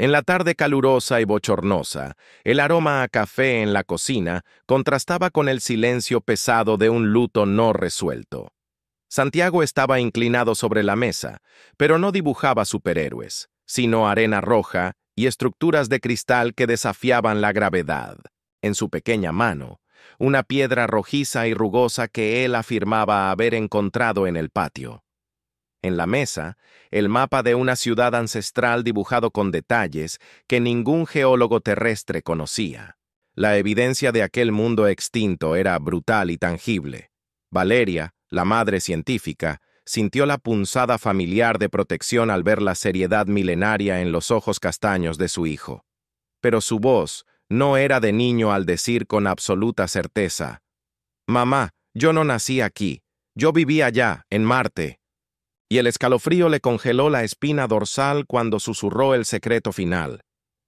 En la tarde calurosa y bochornosa, el aroma a café en la cocina contrastaba con el silencio pesado de un luto no resuelto. Santiago estaba inclinado sobre la mesa, pero no dibujaba superhéroes, sino arena roja y estructuras de cristal que desafiaban la gravedad. En su pequeña mano, una piedra rojiza y rugosa que él afirmaba haber encontrado en el patio. En la mesa, el mapa de una ciudad ancestral dibujado con detalles que ningún geólogo terrestre conocía. La evidencia de aquel mundo extinto era brutal y tangible. Valeria, la madre científica, sintió la punzada familiar de protección al ver la seriedad milenaria en los ojos castaños de su hijo. Pero su voz no era de niño al decir con absoluta certeza: «Mamá, yo no nací aquí, yo viví allá, en Marte». Y el escalofrío le congeló la espina dorsal cuando susurró el secreto final: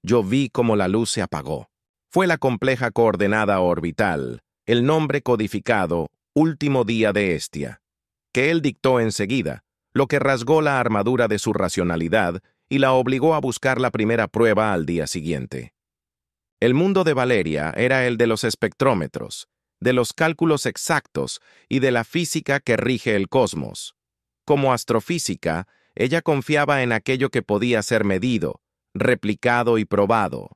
«Yo vi cómo la luz se apagó». Fue la compleja coordenada orbital, el nombre codificado, último día de Hestia, que él dictó enseguida, lo que rasgó la armadura de su racionalidad y la obligó a buscar la primera prueba al día siguiente. El mundo de Valeria era el de los espectrómetros, de los cálculos exactos y de la física que rige el cosmos. Como astrofísica, ella confiaba en aquello que podía ser medido, replicado y probado.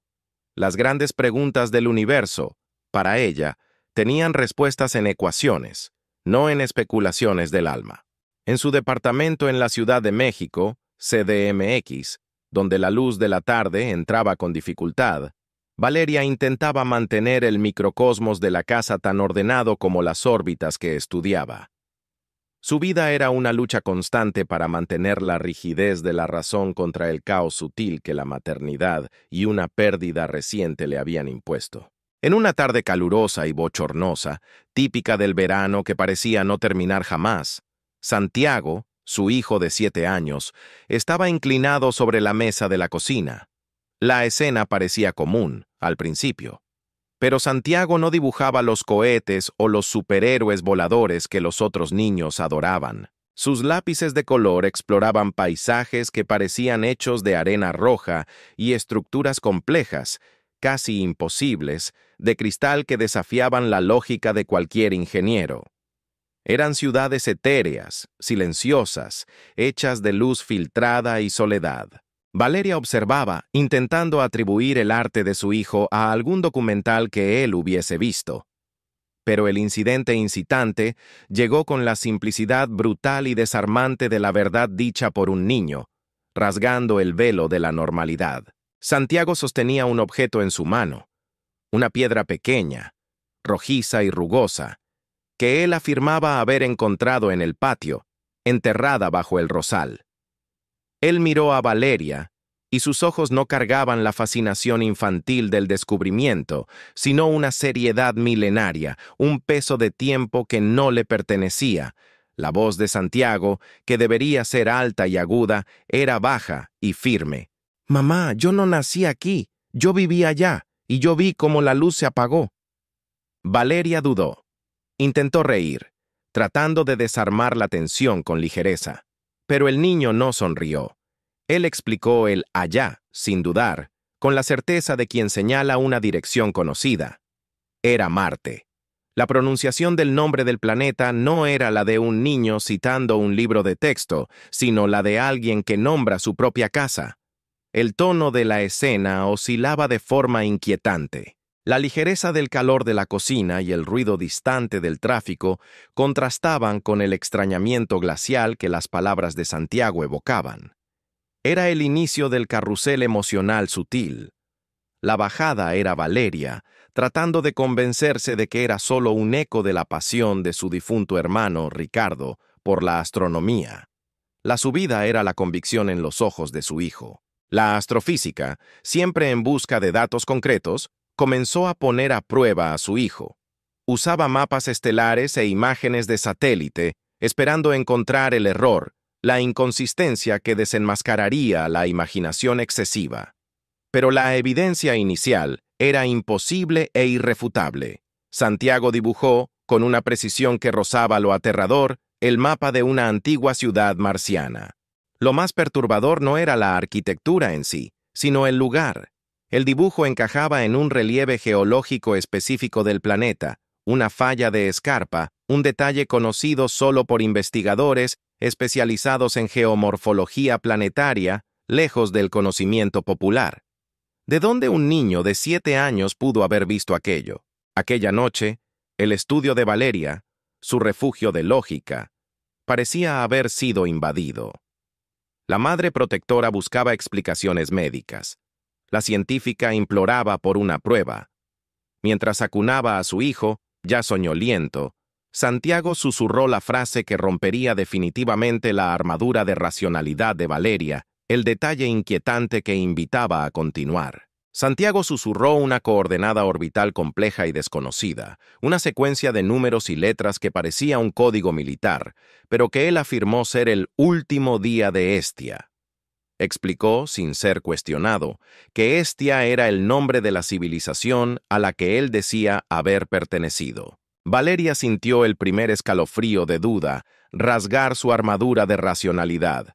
Las grandes preguntas del universo, para ella, tenían respuestas en ecuaciones, no en especulaciones del alma. En su departamento en la Ciudad de México, CDMX, donde la luz de la tarde entraba con dificultad, Valeria intentaba mantener el microcosmos de la casa tan ordenado como las órbitas que estudiaba. Su vida era una lucha constante para mantener la rigidez de la razón contra el caos sutil que la maternidad y una pérdida reciente le habían impuesto. En una tarde calurosa y bochornosa, típica del verano que parecía no terminar jamás, Santiago, su hijo de 7 años, estaba inclinado sobre la mesa de la cocina. La escena parecía común, al principio. Pero Santiago no dibujaba los cohetes o los superhéroes voladores que los otros niños adoraban. Sus lápices de color exploraban paisajes que parecían hechos de arena roja y estructuras complejas, casi imposibles, de cristal que desafiaban la lógica de cualquier ingeniero. Eran ciudades etéreas, silenciosas, hechas de luz filtrada y soledad. Valeria observaba, intentando atribuir el arte de su hijo a algún documental que él hubiese visto. Pero el incidente incitante llegó con la simplicidad brutal y desarmante de la verdad dicha por un niño, rasgando el velo de la normalidad. Santiago sostenía un objeto en su mano, una piedra pequeña, rojiza y rugosa, que él afirmaba haber encontrado en el patio, enterrada bajo el rosal. Él miró a Valeria, y sus ojos no cargaban la fascinación infantil del descubrimiento, sino una seriedad milenaria, un peso de tiempo que no le pertenecía. La voz de Santiago, que debería ser alta y aguda, era baja y firme. «Mamá, yo no nací aquí, yo viví allá, y yo vi cómo la luz se apagó». Valeria dudó. Intentó reír, tratando de desarmar la tensión con ligereza. Pero el niño no sonrió. Él explicó el allá, sin dudar, con la certeza de quien señala una dirección conocida. Era Marte. La pronunciación del nombre del planeta no era la de un niño citando un libro de texto, sino la de alguien que nombra su propia casa. El tono de la escena oscilaba de forma inquietante. La ligereza del calor de la cocina y el ruido distante del tráfico contrastaban con el extrañamiento glacial que las palabras de Santiago evocaban. Era el inicio del carrusel emocional sutil. La bajada era Valeria, tratando de convencerse de que era solo un eco de la pasión de su difunto hermano, Ricardo, por la astronomía. La subida era la convicción en los ojos de su hijo. La astrofísica, siempre en busca de datos concretos, comenzó a poner a prueba a su hijo. Usaba mapas estelares e imágenes de satélite, esperando encontrar el error, la inconsistencia que desenmascararía la imaginación excesiva. Pero la evidencia inicial era imposible e irrefutable. Santiago dibujó, con una precisión que rozaba lo aterrador, el mapa de una antigua ciudad marciana. Lo más perturbador no era la arquitectura en sí, sino el lugar. El dibujo encajaba en un relieve geológico específico del planeta, una falla de escarpa, un detalle conocido solo por investigadores especializados en geomorfología planetaria, lejos del conocimiento popular. ¿De dónde un niño de 7 años pudo haber visto aquello? Aquella noche, el estudio de Valeria, su refugio de lógica, parecía haber sido invadido. La madre protectora buscaba explicaciones médicas. La científica imploraba por una prueba. Mientras acunaba a su hijo, ya soñoliento, Santiago susurró la frase que rompería definitivamente la armadura de racionalidad de Valeria, el detalle inquietante que invitaba a continuar. Santiago susurró una coordenada orbital compleja y desconocida, una secuencia de números y letras que parecía un código militar, pero que él afirmó ser el último día de Hestia. Explicó, sin ser cuestionado, que Hestia era el nombre de la civilización a la que él decía haber pertenecido. Valeria sintió el primer escalofrío de duda, rasgar su armadura de racionalidad.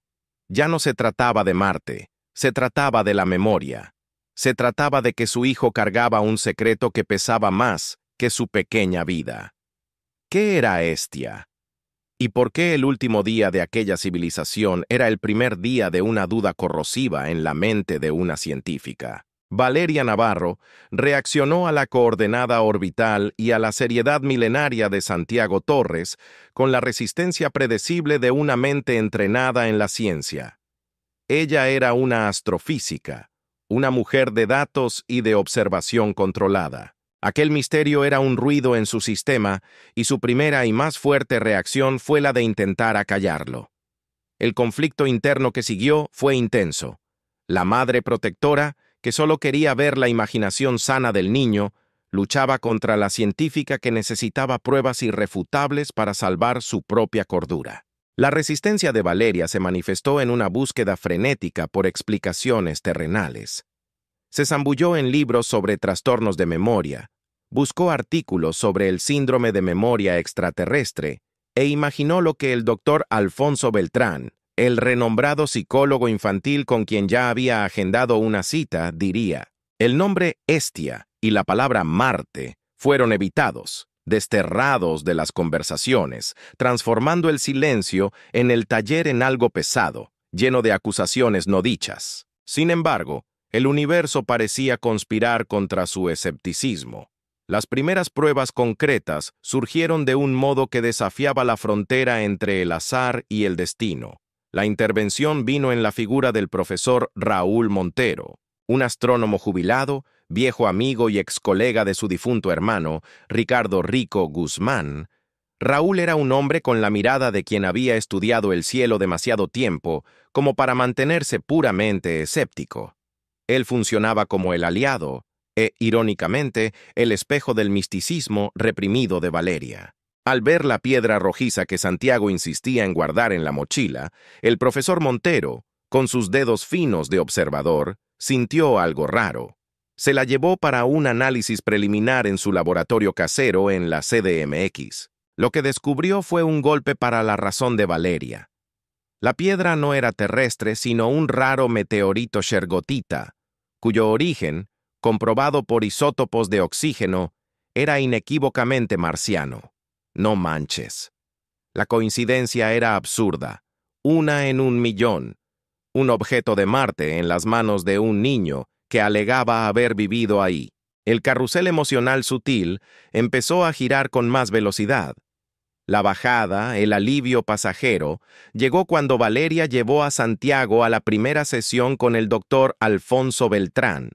Ya no se trataba de Marte, se trataba de la memoria. Se trataba de que su hijo cargaba un secreto que pesaba más que su pequeña vida. ¿Qué era Hestia? ¿Y por qué el último día de aquella civilización era el primer día de una duda corrosiva en la mente de una científica? Valeria Navarro reaccionó a la coordenada orbital y a la seriedad milenaria de Santiago Torres con la resistencia predecible de una mente entrenada en la ciencia. Ella era una astrofísica, una mujer de datos y de observación controlada. Aquel misterio era un ruido en su sistema y su primera y más fuerte reacción fue la de intentar acallarlo. El conflicto interno que siguió fue intenso. La madre protectora, que solo quería ver la imaginación sana del niño, luchaba contra la científica que necesitaba pruebas irrefutables para salvar su propia cordura. La resistencia de Valeria se manifestó en una búsqueda frenética por explicaciones terrenales. Se zambulló en libros sobre trastornos de memoria, buscó artículos sobre el síndrome de memoria extraterrestre e imaginó lo que el doctor Alfonso Beltrán, el renombrado psicólogo infantil con quien ya había agendado una cita, diría. El nombre Hestia y la palabra Marte fueron evitados, desterrados de las conversaciones, transformando el silencio en el taller en algo pesado, lleno de acusaciones no dichas. Sin embargo, el universo parecía conspirar contra su escepticismo. Las primeras pruebas concretas surgieron de un modo que desafiaba la frontera entre el azar y el destino. La intervención vino en la figura del profesor Raúl Montero, un astrónomo jubilado, viejo amigo y ex colega de su difunto hermano, Ricardo Rico Guzmán. Raúl era un hombre con la mirada de quien había estudiado el cielo demasiado tiempo como para mantenerse puramente escéptico. Él funcionaba como el aliado e, irónicamente, el espejo del misticismo reprimido de Valeria. Al ver la piedra rojiza que Santiago insistía en guardar en la mochila, el profesor Montero, con sus dedos finos de observador, sintió algo raro. Se la llevó para un análisis preliminar en su laboratorio casero en la CDMX. Lo que descubrió fue un golpe para la razón de Valeria. La piedra no era terrestre, sino un raro meteorito shergotita, cuyo origen, comprobado por isótopos de oxígeno, era inequívocamente marciano. No manches. La coincidencia era absurda. 1 en 1.000.000. Un objeto de Marte en las manos de un niño que alegaba haber vivido ahí. El carrusel emocional sutil empezó a girar con más velocidad. La bajada, el alivio pasajero, llegó cuando Valeria llevó a Santiago a la primera sesión con el doctor Alfonso Beltrán.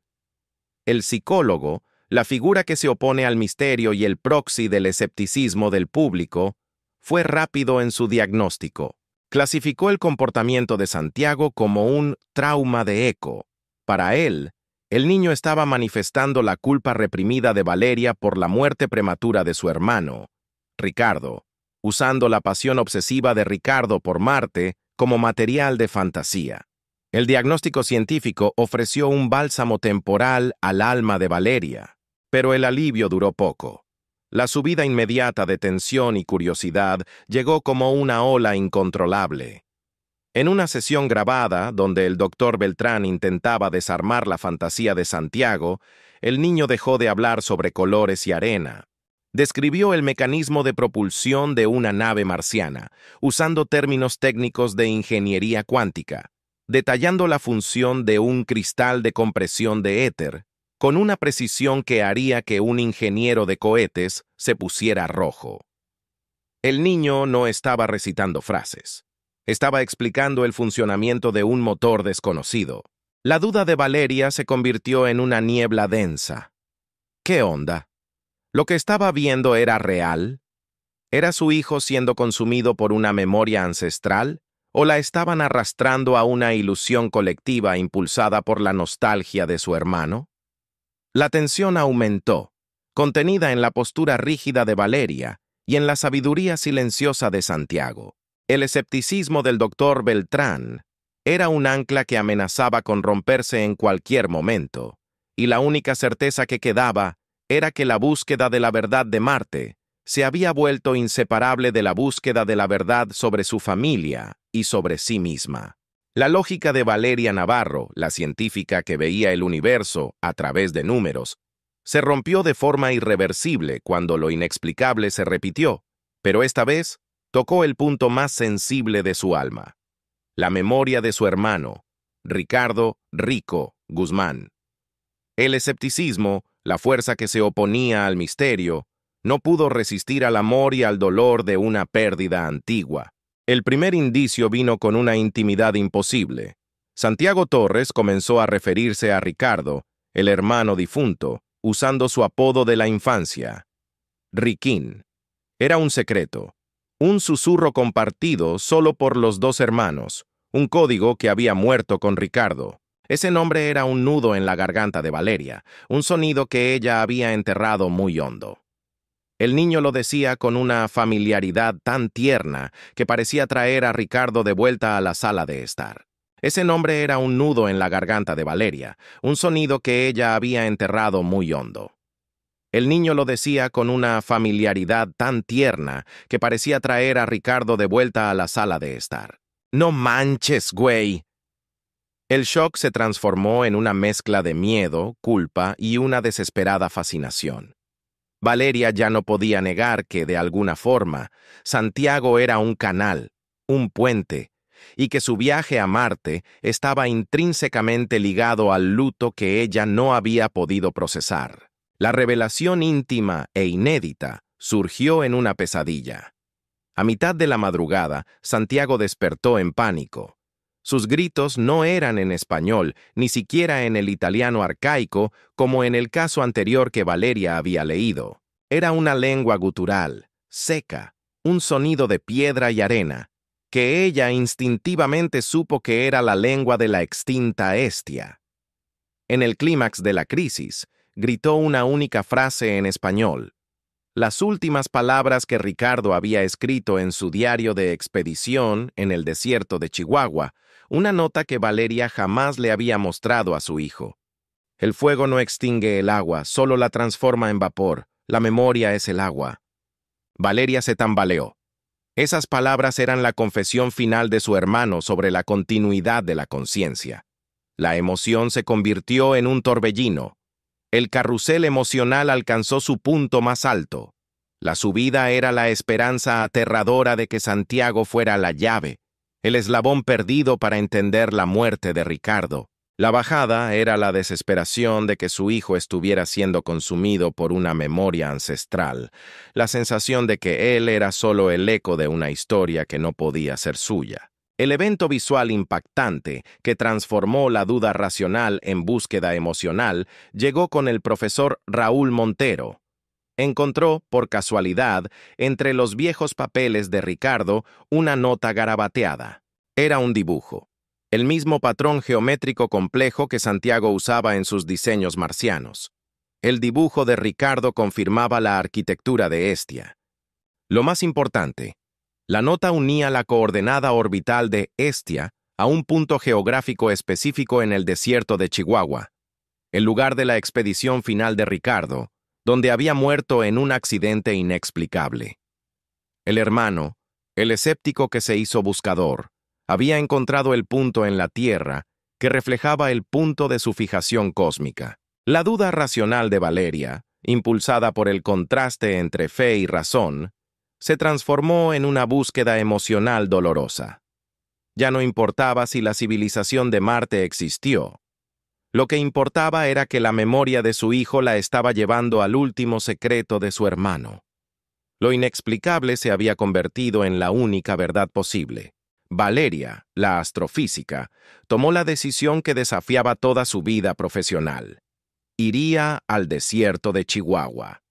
El psicólogo, la figura que se opone al misterio y el proxy del escepticismo del público, fue rápido en su diagnóstico. Clasificó el comportamiento de Santiago como un trauma de eco. Para él, el niño estaba manifestando la culpa reprimida de Valeria por la muerte prematura de su hermano, Ricardo, usando la pasión obsesiva de Ricardo por Marte como material de fantasía. El diagnóstico científico ofreció un bálsamo temporal al alma de Valeria, pero el alivio duró poco. La subida inmediata de tensión y curiosidad llegó como una ola incontrolable. En una sesión grabada, donde el doctor Beltrán intentaba desarmar la fantasía de Santiago, el niño dejó de hablar sobre colores y arena. Describió el mecanismo de propulsión de una nave marciana, usando términos técnicos de ingeniería cuántica, detallando la función de un cristal de compresión de éter, con una precisión que haría que un ingeniero de cohetes se pusiera rojo. El niño no estaba recitando frases. Estaba explicando el funcionamiento de un motor desconocido. La duda de Valeria se convirtió en una niebla densa. ¿Qué onda? ¿Lo que estaba viendo era real? ¿Era su hijo siendo consumido por una memoria ancestral? ¿O la estaban arrastrando a una ilusión colectiva impulsada por la nostalgia de su hermano? La tensión aumentó, contenida en la postura rígida de Valeria y en la sabiduría silenciosa de Santiago. El escepticismo del doctor Beltrán era un ancla que amenazaba con romperse en cualquier momento, y la única certeza que quedaba era que la búsqueda de la verdad de Marte se había vuelto inseparable de la búsqueda de la verdad sobre su familia y sobre sí misma. La lógica de Valeria Navarro, la científica que veía el universo a través de números, se rompió de forma irreversible cuando lo inexplicable se repitió, pero esta vez tocó el punto más sensible de su alma: la memoria de su hermano, Ricardo Rico Guzmán. El escepticismo, la fuerza que se oponía al misterio, no pudo resistir al amor y al dolor de una pérdida antigua. El primer indicio vino con una intimidad imposible. Santiago Torres comenzó a referirse a Ricardo, el hermano difunto, usando su apodo de la infancia, Riquín. Era un secreto, un susurro compartido solo por los dos hermanos, un código que había muerto con Ricardo. Ese nombre era un nudo en la garganta de Valeria, un sonido que ella había enterrado muy hondo. El niño lo decía con una familiaridad tan tierna que parecía traer a Ricardo de vuelta a la sala de estar. Ese nombre era un nudo en la garganta de Valeria, un sonido que ella había enterrado muy hondo. El niño lo decía con una familiaridad tan tierna que parecía traer a Ricardo de vuelta a la sala de estar. ¡No manches, güey! El shock se transformó en una mezcla de miedo, culpa y una desesperada fascinación. Valeria ya no podía negar que, de alguna forma, Santiago era un canal, un puente, y que su viaje a Marte estaba intrínsecamente ligado al luto que ella no había podido procesar. La revelación íntima e inédita surgió en una pesadilla. A mitad de la madrugada, Santiago despertó en pánico. Sus gritos no eran en español, ni siquiera en el italiano arcaico, como en el caso anterior que Valeria había leído. Era una lengua gutural, seca, un sonido de piedra y arena, que ella instintivamente supo que era la lengua de la extinta Hestia. En el clímax de la crisis, gritó una única frase en español: las últimas palabras que Ricardo había escrito en su diario de expedición en el desierto de Chihuahua, una nota que Valeria jamás le había mostrado a su hijo. El fuego no extingue el agua, solo la transforma en vapor. La memoria es el agua. Valeria se tambaleó. Esas palabras eran la confesión final de su hermano sobre la continuidad de la conciencia. La emoción se convirtió en un torbellino. El carrusel emocional alcanzó su punto más alto. La subida era la esperanza aterradora de que Santiago fuera la llave, el eslabón perdido para entender la muerte de Ricardo. La bajada era la desesperación de que su hijo estuviera siendo consumido por una memoria ancestral, la sensación de que él era solo el eco de una historia que no podía ser suya. El evento visual impactante, que transformó la duda racional en búsqueda emocional, llegó con el profesor Raúl Montero. Encontró, por casualidad, entre los viejos papeles de Ricardo, una nota garabateada. Era un dibujo, el mismo patrón geométrico complejo que Santiago usaba en sus diseños marcianos. El dibujo de Ricardo confirmaba la arquitectura de Hestia. Lo más importante, la nota unía la coordenada orbital de Hestia a un punto geográfico específico en el desierto de Chihuahua, el lugar de la expedición final de Ricardo, donde había muerto en un accidente inexplicable. El hermano, el escéptico que se hizo buscador, Había encontrado el punto en la Tierra que reflejaba el punto de su fijación cósmica. La duda racional de Valeria, impulsada por el contraste entre fe y razón, se transformó en una búsqueda emocional dolorosa. Ya no importaba si la civilización de Marte existió. Lo que importaba era que la memoria de su hijo la estaba llevando al último secreto de su hermano. Lo inexplicable se había convertido en la única verdad posible. Valeria, la astrofísica, tomó la decisión que desafiaba toda su vida profesional. Iría al desierto de Chihuahua.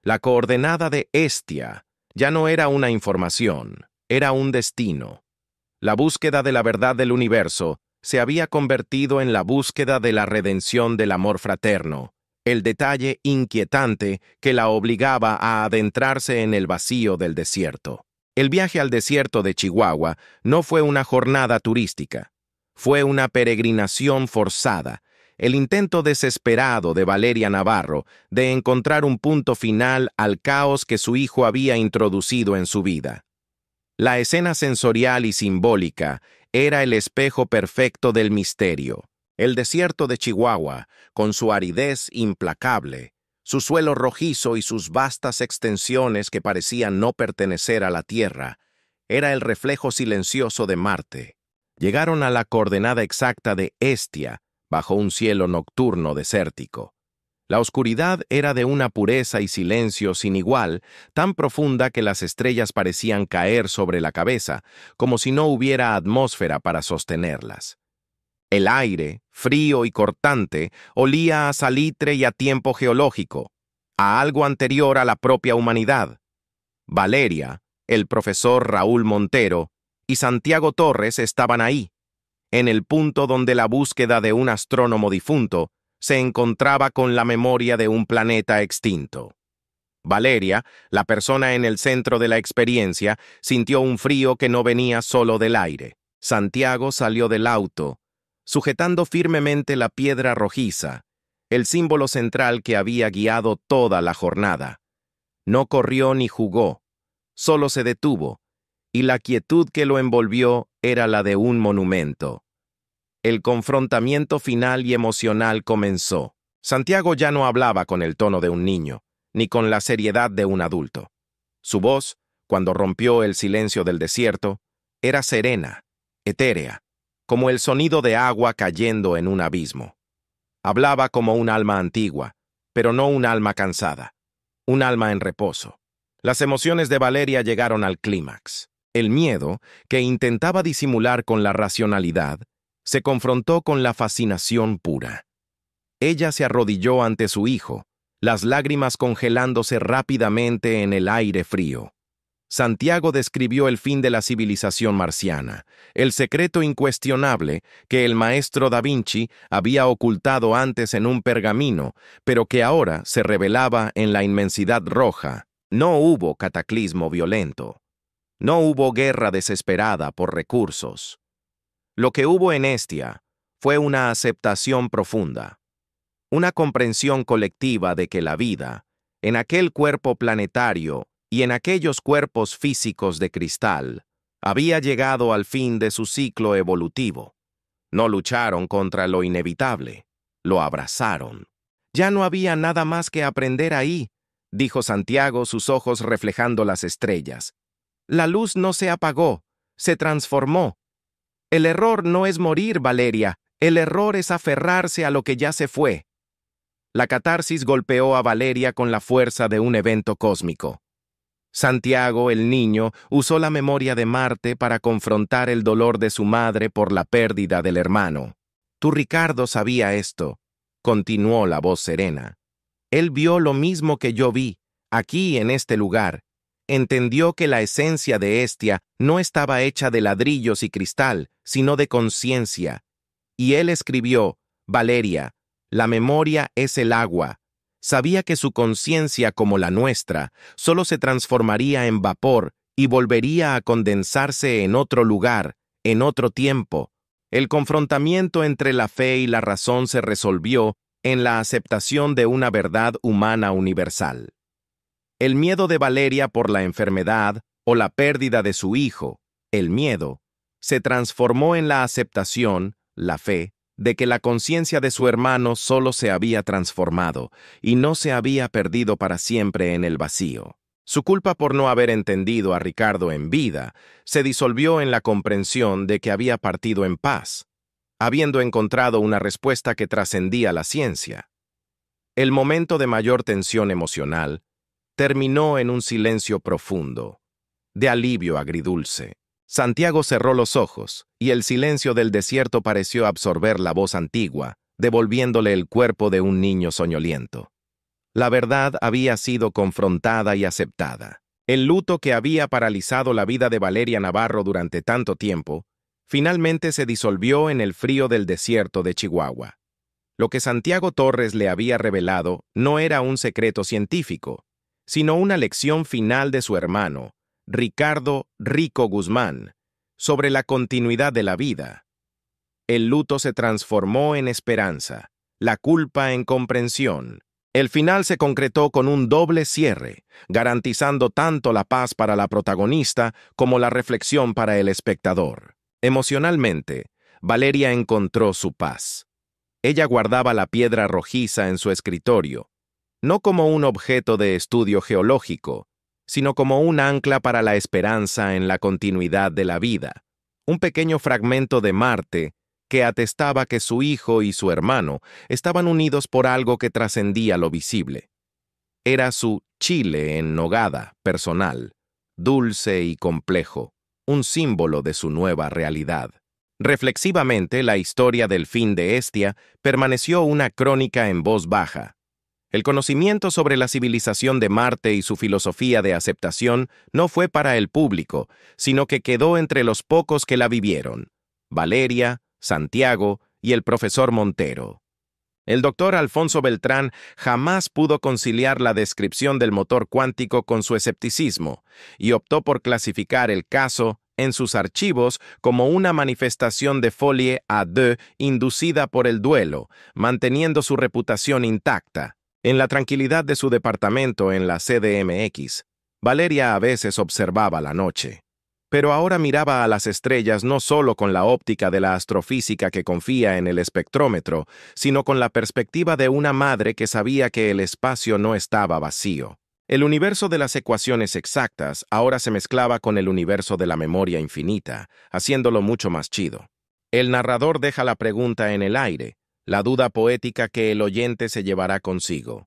La coordenada de Hestia ya no era una información, era un destino. La búsqueda de la verdad del universo se había convertido en la búsqueda de la redención del amor fraterno, el detalle inquietante que la obligaba a adentrarse en el vacío del desierto. El viaje al desierto de Chihuahua no fue una jornada turística, fue una peregrinación forzada, el intento desesperado de Valeria Navarro de encontrar un punto final al caos que su hijo había introducido en su vida. La escena sensorial y simbólica era el espejo perfecto del misterio. El desierto de Chihuahua, con su aridez implacable, su suelo rojizo y sus vastas extensiones que parecían no pertenecer a la Tierra, era el reflejo silencioso de Marte. Llegaron a la coordenada exacta de Hestia, bajo un cielo nocturno desértico. La oscuridad era de una pureza y silencio sin igual, tan profunda que las estrellas parecían caer sobre la cabeza, como si no hubiera atmósfera para sostenerlas. El aire, frío y cortante, olía a salitre y a tiempo geológico, a algo anterior a la propia humanidad. Valeria, el profesor Raúl Montero y Santiago Torres estaban ahí, en el punto donde la búsqueda de un astrónomo difunto se encontraba con la memoria de un planeta extinto. Valeria, la persona en el centro de la experiencia, sintió un frío que no venía solo del aire. Santiago salió del auto, sujetando firmemente la piedra rojiza, el símbolo central que había guiado toda la jornada. No corrió ni jugó, solo se detuvo, y la quietud que lo envolvió era la de un monumento. El confrontamiento final y emocional comenzó. Santiago ya no hablaba con el tono de un niño, ni con la seriedad de un adulto. Su voz, cuando rompió el silencio del desierto, era serena, etérea, como el sonido de agua cayendo en un abismo. Hablaba como un alma antigua, pero no un alma cansada, un alma en reposo. Las emociones de Valeria llegaron al clímax. El miedo, que intentaba disimular con la racionalidad, se confrontó con la fascinación pura. Ella se arrodilló ante su hijo, las lágrimas congelándose rápidamente en el aire frío. Santiago describió el fin de la civilización marciana, el secreto incuestionable que el maestro Da Vinci había ocultado antes en un pergamino, pero que ahora se revelaba en la inmensidad roja. No hubo cataclismo violento. No hubo guerra desesperada por recursos. Lo que hubo en Hestia fue una aceptación profunda, una comprensión colectiva de que la vida, en aquel cuerpo planetario y en aquellos cuerpos físicos de cristal, había llegado al fin de su ciclo evolutivo. No lucharon contra lo inevitable, lo abrazaron. Ya no había nada más que aprender ahí, dijo Santiago, sus ojos reflejando las estrellas. La luz no se apagó, se transformó. El error no es morir, Valeria, el error es aferrarse a lo que ya se fue. La catarsis golpeó a Valeria con la fuerza de un evento cósmico. Santiago, el niño, usó la memoria de Marte para confrontar el dolor de su madre por la pérdida del hermano. Tú, Ricardo, sabía esto, continuó la voz serena. Él vio lo mismo que yo vi, aquí en este lugar. Entendió que la esencia de Hestia no estaba hecha de ladrillos y cristal, sino de conciencia. Y él escribió, Valeria, la memoria es el agua. Sabía que su conciencia, como la nuestra, solo se transformaría en vapor y volvería a condensarse en otro lugar, en otro tiempo. El confrontamiento entre la fe y la razón se resolvió en la aceptación de una verdad humana universal. El miedo de Valeria por la enfermedad o la pérdida de su hijo, el miedo, se transformó en la aceptación, la fe, de que la conciencia de su hermano solo se había transformado y no se había perdido para siempre en el vacío. Su culpa por no haber entendido a Ricardo en vida se disolvió en la comprensión de que había partido en paz, habiendo encontrado una respuesta que trascendía la ciencia. El momento de mayor tensión emocional terminó en un silencio profundo, de alivio agridulce. Santiago cerró los ojos, y el silencio del desierto pareció absorber la voz antigua, devolviéndole el cuerpo de un niño soñoliento. La verdad había sido confrontada y aceptada. El luto que había paralizado la vida de Valeria Navarro durante tanto tiempo, finalmente se disolvió en el frío del desierto de Chihuahua. Lo que Santiago Torres le había revelado no era un secreto científico, sino una lección final de su hermano, Ricardo Rico Guzmán, sobre la continuidad de la vida. El luto se transformó en esperanza, la culpa en comprensión. El final se concretó con un doble cierre, garantizando tanto la paz para la protagonista como la reflexión para el espectador. Emocionalmente, Valeria encontró su paz. Ella guardaba la piedra rojiza en su escritorio, no como un objeto de estudio geológico, sino como un ancla para la esperanza en la continuidad de la vida, un pequeño fragmento de Marte que atestaba que su hijo y su hermano estaban unidos por algo que trascendía lo visible. Era su chile en nogada personal, dulce y complejo, un símbolo de su nueva realidad. Reflexivamente, la historia del fin de Hestia permaneció una crónica en voz baja. El conocimiento sobre la civilización de Marte y su filosofía de aceptación no fue para el público, sino que quedó entre los pocos que la vivieron: Valeria, Santiago y el profesor Montero. El doctor Alfonso Beltrán jamás pudo conciliar la descripción del motor cuántico con su escepticismo y optó por clasificar el caso en sus archivos como una manifestación de folie à deux inducida por el duelo, manteniendo su reputación intacta. En la tranquilidad de su departamento en la CDMX, Valeria a veces observaba la noche. Pero ahora miraba a las estrellas no solo con la óptica de la astrofísica que confía en el espectrómetro, sino con la perspectiva de una madre que sabía que el espacio no estaba vacío. El universo de las ecuaciones exactas ahora se mezclaba con el universo de la memoria infinita, haciéndolo mucho más chido. El narrador deja la pregunta en el aire, la duda poética que el oyente se llevará consigo.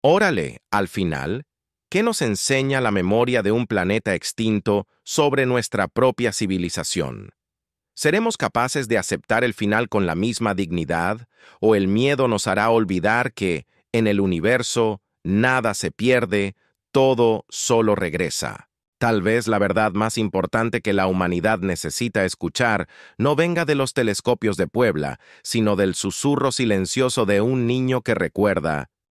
Órale, al final, ¿qué nos enseña la memoria de un planeta extinto sobre nuestra propia civilización? ¿Seremos capaces de aceptar el final con la misma dignidad, o el miedo nos hará olvidar que, en el universo, nada se pierde, todo solo regresa? Tal vez la verdad más importante que la humanidad necesita escuchar no venga de los telescopios de Puebla, sino del susurro silencioso de un niño que recuerda: